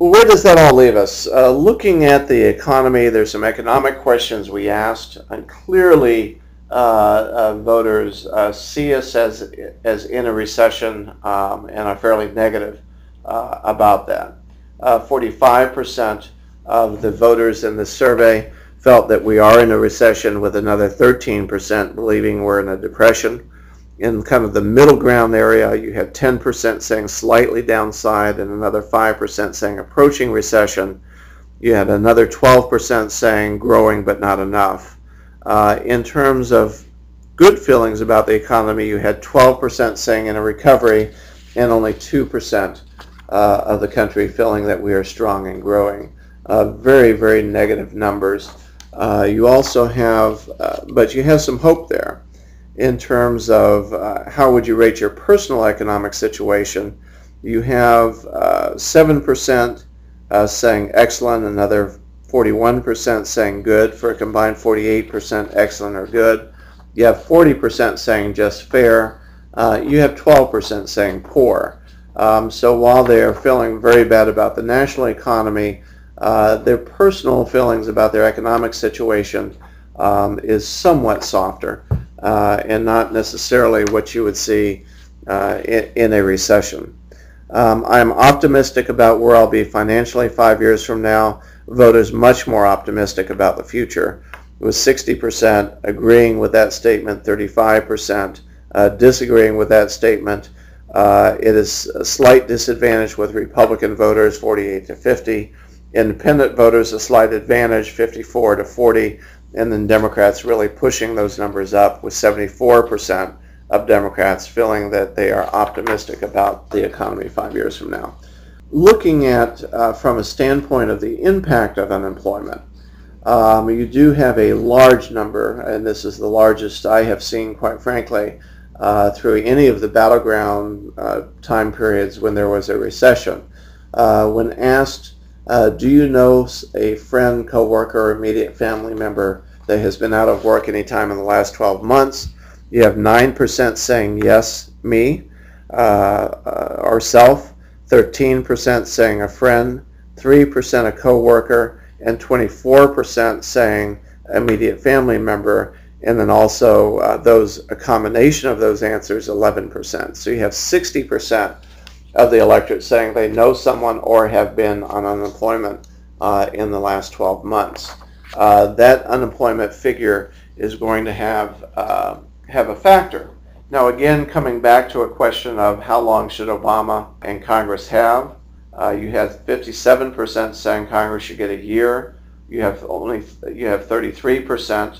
Well, where does that all leave us? Looking at the economy, there's some economic questions we asked, and clearly voters see us as in a recession and are fairly negative about that. 45% of the voters in this survey felt that we are in a recession, with another 13% believing we're in a depression. In kind of the middle ground area, you had 10% saying slightly downside and another 5% saying approaching recession. You had another 12% saying growing but not enough. In terms of good feelings about the economy, you had 12% saying in a recovery and only 2% of the country feeling that we are strong and growing. Very, very negative numbers. You also have, but you have some hope there in terms of how would you rate your personal economic situation. You have 7% saying excellent, another 41% saying good, for a combined 48% excellent or good. You have 40% saying just fair. You have 12% saying poor. So while they are feeling very bad about the national economy, their personal feelings about their economic situation is somewhat softer and not necessarily what you would see in a recession. I'm optimistic about where I'll be financially 5 years from now. Voters much more optimistic about the future, with 60% agreeing with that statement, 35% disagreeing with that statement. It is a slight disadvantage with Republican voters, 48 to 50. Independent voters a slight advantage, 54 to 40. And then Democrats really pushing those numbers up, with 74% of Democrats feeling that they are optimistic about the economy 5 years from now. Looking at from a standpoint of the impact of unemployment, you do have a large number, and this is the largest I have seen, quite frankly, through any of the battleground time periods when there was a recession. When asked, do you know a friend, coworker, or immediate family member that has been out of work any time in the last 12 months? You have 9% saying yes, me, or self, 13% saying a friend, 3% a coworker, and 24% saying immediate family member, and then also a combination of those answers, 11%. So you have 60% of the electorate saying they know someone or have been on unemployment in the last 12 months. That unemployment figure is going to have a factor. Now, again, coming back to a question of how long should Obama and Congress have, you had 57% saying Congress should get a year. You have 33%.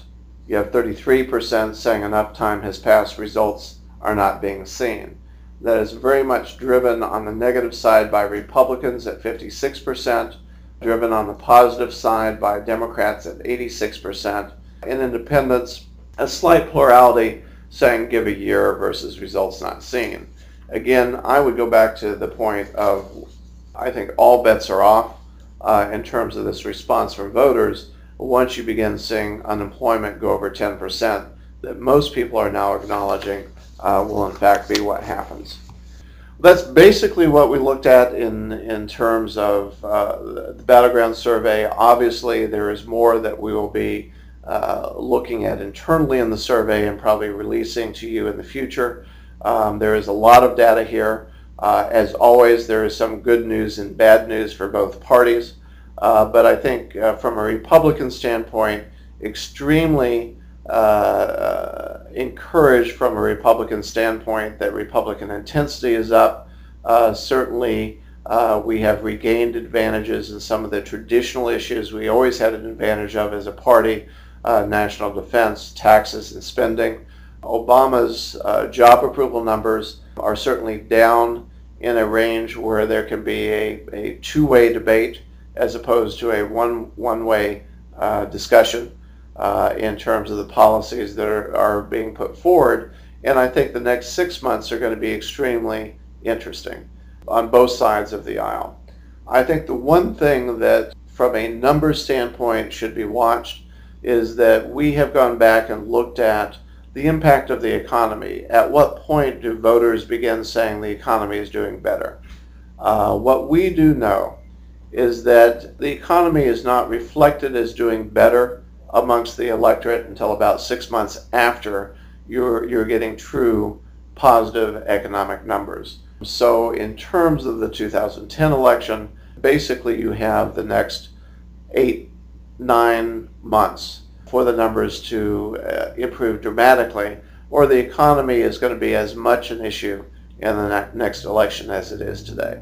You have 33% saying enough time has passed, results are not being seen. That is very much driven on the negative side by Republicans at 56%, driven on the positive side by Democrats at 86%, and independents, a slight plurality saying give a year versus results not seen. Again, I would go back to the point of, I think all bets are off in terms of this response from voters once you begin seeing unemployment go over 10%, that most people are now acknowledging will in fact be what happens. That's basically what we looked at in terms of the Battleground survey. Obviously, there is more that we will be looking at internally in the survey and probably releasing to you in the future. There is a lot of data here. As always, there is some good news and bad news for both parties. But I think from a Republican standpoint, extremely encouraged from a Republican standpoint that Republican intensity is up. Certainly we have regained advantages in some of the traditional issues we always had an advantage of as a party, national defense, taxes, and spending. Obama's job approval numbers are certainly down in a range where there can be a two-way debate as opposed to a one-way discussion in terms of the policies that are being put forward. And I think the next 6 months are going to be extremely interesting on both sides of the aisle. I think the one thing that from a numbers standpoint should be watched is that we have gone back and looked at the impact of the economy. At what point do voters begin saying the economy is doing better? What we do know is that the economy is not reflected as doing better amongst the electorate until about 6 months after you're getting true positive economic numbers. So in terms of the 2010 election, basically you have the next 8-9 months for the numbers to improve dramatically, or the economy is going to be as much an issue in the next election as it is today.